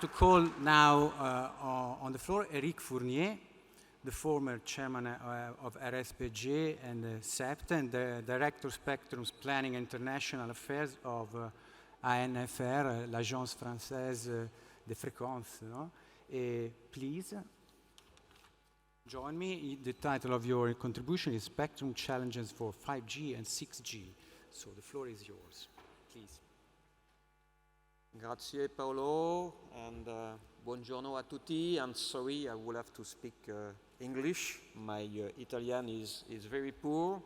to call now on the floor Eric Fournier, the former chairman of RSPG and CEPT, and the Director Spectrum's Planning and International Affairs of ANFR, l'Agence Française des Fréquences. No? Please join me. The title of your contribution is Spectrum Challenges for 5G and 6G. So the floor is yours, please. Grazie Paolo, and buongiorno a tutti. I'm sorry, I will have to speak English. My Italian is very poor.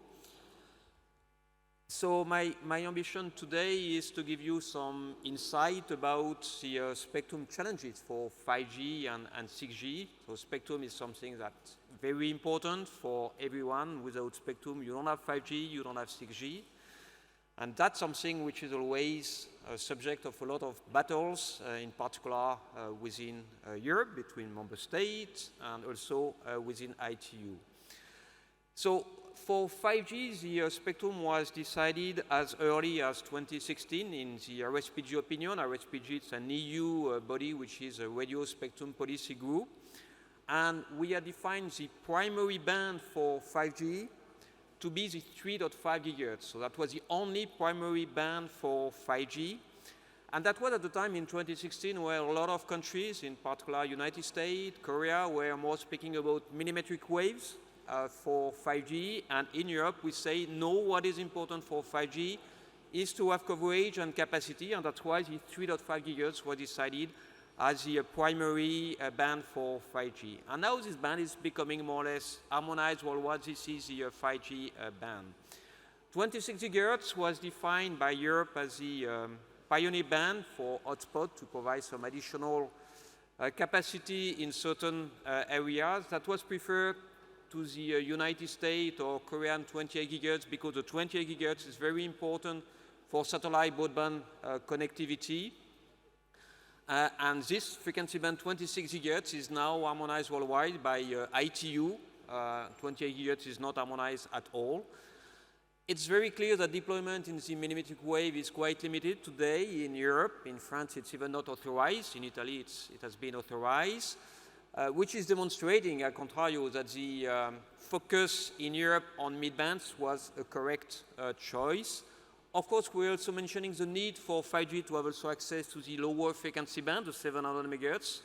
So my ambition today is to give you some insight about the spectrum challenges for 5G and 6G. So spectrum is something that's very important for everyone. Without spectrum, you don't have 5G, you don't have 6G. And that's something which is always a subject of a lot of battles, in particular within Europe, between member states, and also within ITU. So for 5G, the spectrum was decided as early as 2016 in the RSPG opinion. RSPG is an EU body which is a radio spectrum policy group. And we have defined the primary band for 5G to be the 3.5 gigahertz. So that was the only primary band for 5G. And that was at the time in 2016 where a lot of countries, in particular United States, Korea, were more speaking about millimetric waves for 5G. And in Europe, we say, no, what is important for 5G is to have coverage and capacity. And that's why the 3.5 gigahertz was decided as the primary band for 5G. And now this band is becoming more or less harmonized worldwide. This is the 5G band. 26 gigahertz was defined by Europe as the pioneer band for hotspot to provide some additional capacity in certain areas. That was preferred to the United States or Korean 28 gigahertz because the 28 gigahertz is very important for satellite broadband connectivity. And this frequency band 26 gigahertz is now harmonized worldwide by ITU. 28 gigahertz is not harmonized at all. It's very clear that deployment in the millimetric wave is quite limited today in Europe. In France, it's even not authorized. In Italy, it has been authorized, which is demonstrating, al contrario, that the focus in Europe on mid-bands was a correct choice. Of course, we're also mentioning the need for 5G to have also access to the lower frequency band, the 700 megahertz,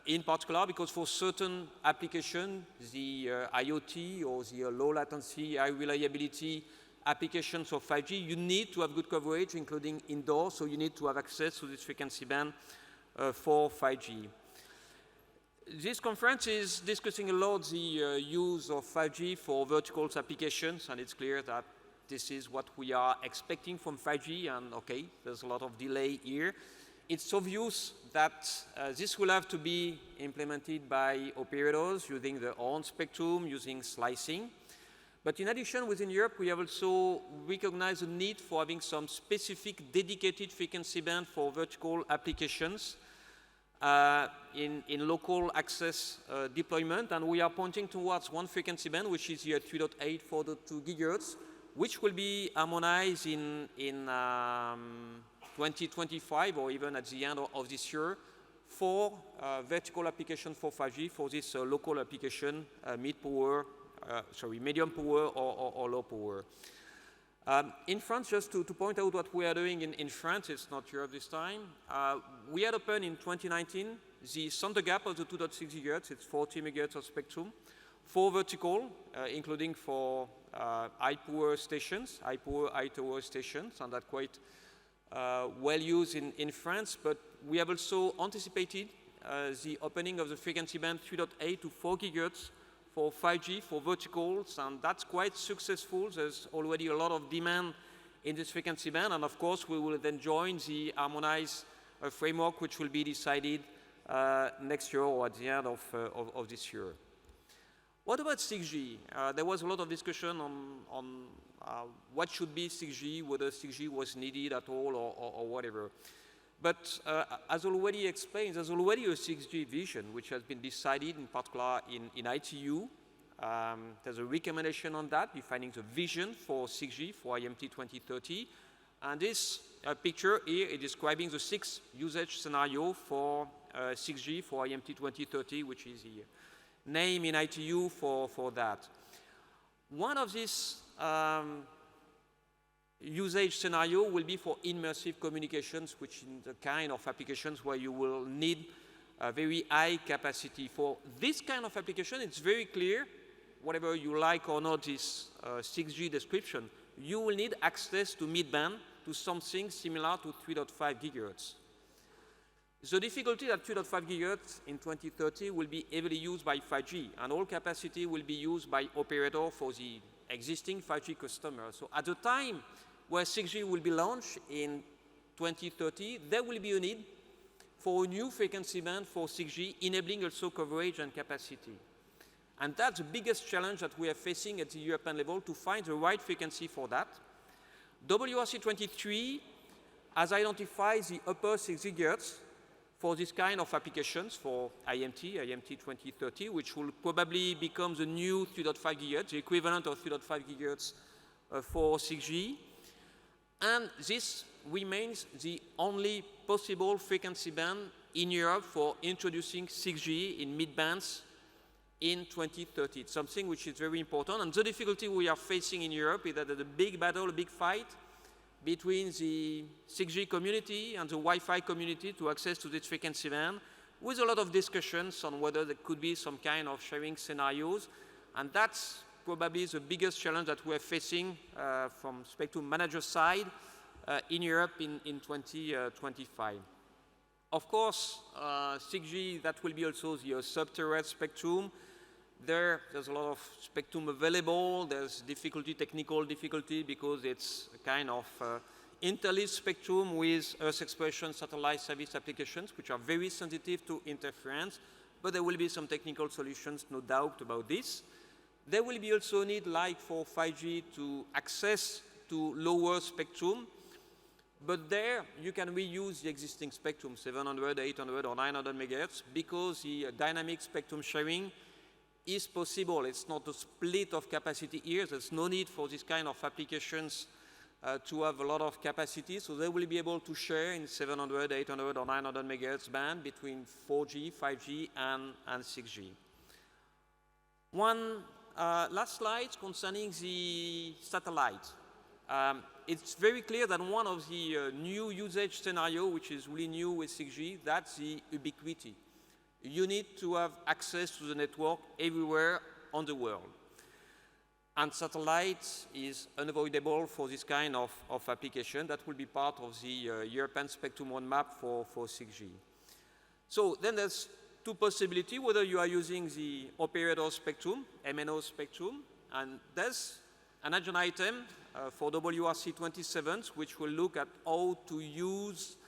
in particular, because for certain applications, the IoT or the low latency, high reliability applications of 5G, you need to have good coverage, including indoor, so you need to have access to this frequency band for 5G. This conference is discussing a lot the use of 5G for vertical applications, and it's clear that this is what we are expecting from 5G, and okay, there's a lot of delay here. It's obvious that this will have to be implemented by operators using their own spectrum, using slicing. But in addition, within Europe, we have also recognized the need for having some specific dedicated frequency band for vertical applications in local access deployment, and we are pointing towards one frequency band, which is here 3.8, 4.2 gigahertz, which will be harmonized in 2025 or even at the end of this year for vertical application for 5G for this local application, medium power or low power. In France, just to point out what we are doing in France, it's not Europe this time, we had opened in 2019 the center gap of the 2.6 gigahertz, it's 40 megahertz of spectrum, for vertical, including for high power stations, high tower stations, and that's quite well used in France. But we have also anticipated the opening of the frequency band 3.8 to 4 gigahertz for 5G for verticals, and that's quite successful. There's already a lot of demand in this frequency band, and of course we will then join the harmonized framework, which will be decided next year or at the end of this year. What about 6G? There was a lot of discussion on what should be 6G, whether 6G was needed at all or whatever. But as already explained, there's already a 6G vision which has been decided, in particular in ITU. There's a recommendation on that, defining the vision for 6G for IMT 2030. And this picture here is describing the 6 usage scenario for 6G for IMT 2030, which is the name in ITU for that. One of these usage scenario will be for immersive communications, which is the kind of applications where you will need a very high capacity. For this kind of application, it's very clear, whatever you like or not this 6G description, you will need access to mid-band to something similar to 3.5 gigahertz. The difficulty that 3.5 gigahertz in 2030 will be heavily used by 5G, and all capacity will be used by operator for the existing 5G customers. So at the time where 6G will be launched in 2030, there will be a need for a new frequency band for 6G, enabling also coverage and capacity. And that's the biggest challenge that we are facing at the European level, to find the right frequency for that. WRC 23 has identified the upper 6 gigahertz for this kind of applications for IMT 2030, which will probably become the new 3.5 gigahertz, the equivalent of 3.5 gigahertz for 6G. And this remains the only possible frequency band in Europe for introducing 6G in mid-bands in 2030. It's something which is very important. And the difficulty we are facing in Europe is that there's a big battle, a big fight between the 6G community and the Wi-Fi community to access to this frequency band, with a lot of discussions on whether there could be some kind of sharing scenarios. And that's probably the biggest challenge that we're facing from spectrum manager side in Europe in 2025. Of course, 6G, that will be also the sub-terahertz spectrum. There's a lot of spectrum available. There's technical difficulty, because it's a kind of interleaved spectrum with Earth expression satellite service applications, which are very sensitive to interference. But there will be some technical solutions, no doubt about this. There will be also a need, like for 5G, to access to lower spectrum. But there, you can reuse the existing spectrum, 700, 800, or 900 megahertz, because the dynamic spectrum sharing is possible. It's not a split of capacity here. There's no need for this kind of applications to have a lot of capacity. So they will be able to share in 700, 800, or 900 megahertz band between 4G, 5G, and 6G. One last slide concerning the satellite. It's very clear that one of the new usage scenario, which is really new with 6G, that's the ubiquity. You need to have access to the network everywhere on the world. And satellite is unavoidable for this kind of application. That will be part of the European spectrum roadmap for 6G. So then there's two possibilities, whether you are using the operator spectrum, MNO spectrum, and there's an agenda item for WRC 27, which will look at how to use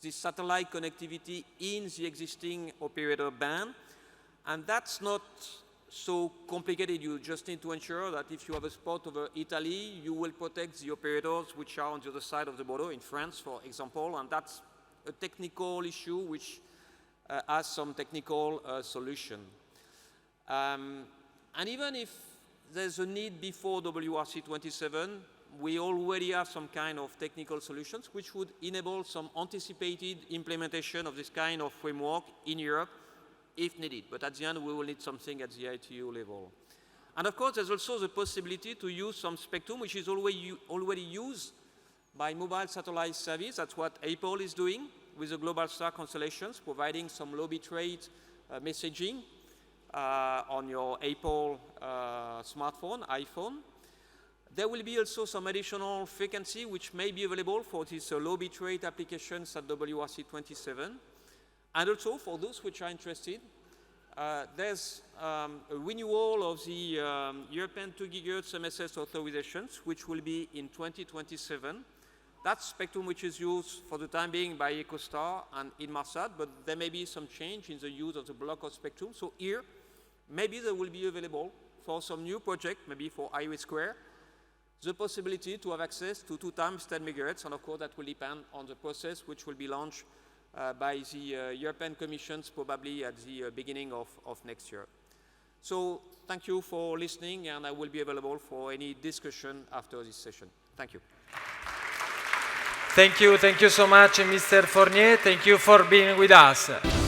the satellite connectivity in the existing operator band. And that's not so complicated. You just need to ensure that if you have a spot over Italy, you will protect the operators which are on the other side of the border, in France, for example. And that's a technical issue which has some technical solution. And even if there's a need before WRC 27, we already have some kind of technical solutions which would enable some anticipated implementation of this kind of framework in Europe if needed. But at the end, we will need something at the ITU level. And of course, there's also the possibility to use some spectrum which is already used by mobile satellite service. That's what Apple is doing with the Global Star constellations, providing some low bitrate messaging on your Apple smartphone, iPhone. There will be also some additional frequency which may be available for these low bitrate applications at WRC 27. And also for those which are interested, there's a renewal of the European 2 GHz MSS authorizations, which will be in 2027. That's spectrum which is used for the time being by EcoStar and Inmarsat, but there may be some change in the use of the block of spectrum. So here, maybe there will be available for some new project, maybe for IRIS Square, the possibility to have access to 2 times 10 megahertz, and of course that will depend on the process which will be launched by the European Commission probably at the beginning of next year. So thank you for listening, and I will be available for any discussion after this session. Thank you. Thank you so much, Mr. Fournier. Thank you for being with us.